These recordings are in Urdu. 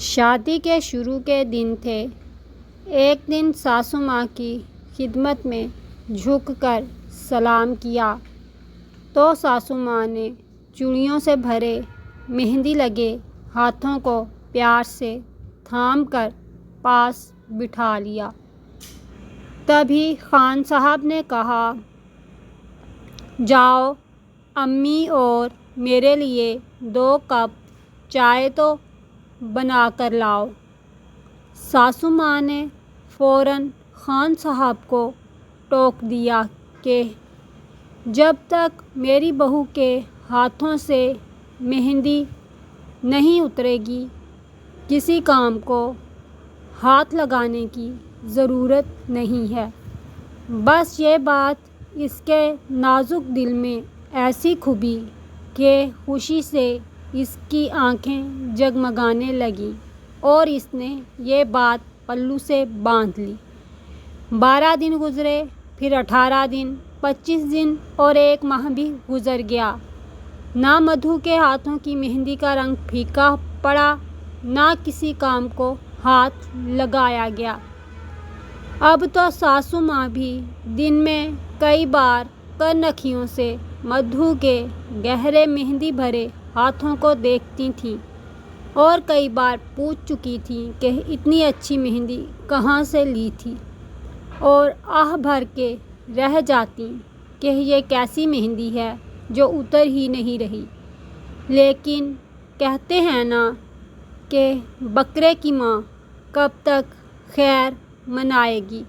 شادی کے شروع کے دن تھے۔ ایک دن ساسو ماں کی خدمت میں جھک کر سلام کیا تو ساسو ماں نے چوڑیوں سے بھرے مہندی لگے ہاتھوں کو پیار سے تھام کر پاس بٹھا لیا۔ تبھی خان صاحب نے کہا، جاؤ امی اور میرے لیے 2 کپ چائے تو بنا کر لاؤ۔ ساسو ماں نے فوراً خان صاحب کو ٹوک دیا کہ جب تک میری بہو کے ہاتھوں سے مہندی نہیں اترے گی کسی کام کو ہاتھ لگانے کی ضرورت نہیں ہے۔ بس یہ بات اس کے نازک دل میں ایسی کھبی کہ خوشی سے اس کی آنکھیں جگمگانے لگیں اور اس نے یہ بات پلو سے باندھ لی۔ 12 دن گزرے، پھر 18 دن، 25 دن اور 1 ماہ بھی گزر گیا۔ نہ مدھو کے ہاتھوں کی مہندی کا رنگ پھیکا پڑا، نہ کسی کام کو ہاتھ لگایا گیا۔ اب تو ساسو ماں بھی دن میں کئی بار کرنکھیوں سے مدھو کے گہرے مہندی بھرے ہاتھوں کو دیکھتی تھیں اور کئی بار پوچھ چکی تھیں کہ اتنی اچھی مہندی کہاں سے لی تھی، اور آہ بھر کے رہ جاتیں کہ یہ کیسی مہندی ہے جو اتر ہی نہیں رہی۔ لیکن کہتے ہیں نا کہ بکرے کی ماں کب تک خیر منائے گی۔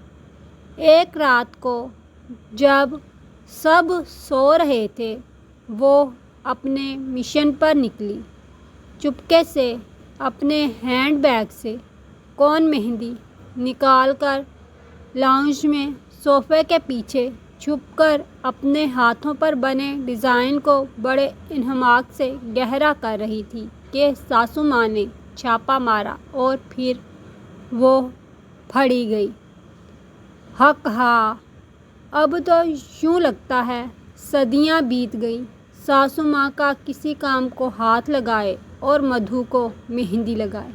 ایک رات کو جب سب سو رہے تھے وہ اپنے مشن پر نکلی۔ چپکے سے اپنے ہینڈ بیگ سے کون مہندی نکال کر لاؤنج میں صوفے کے پیچھے چھپ کر اپنے ہاتھوں پر بنے ڈیزائن کو بڑے انہماک سے گہرا کر رہی تھی کہ ساسو ماں نے چھاپا مارا اور پھر وہ پھڑی گئی۔ ہک ہا! اب تو یوں لگتا ہے صدیاں بیت گئیں ساسو ماں کا کسی کام کو ہاتھ لگائے اور مدھو کو مہندی لگائے۔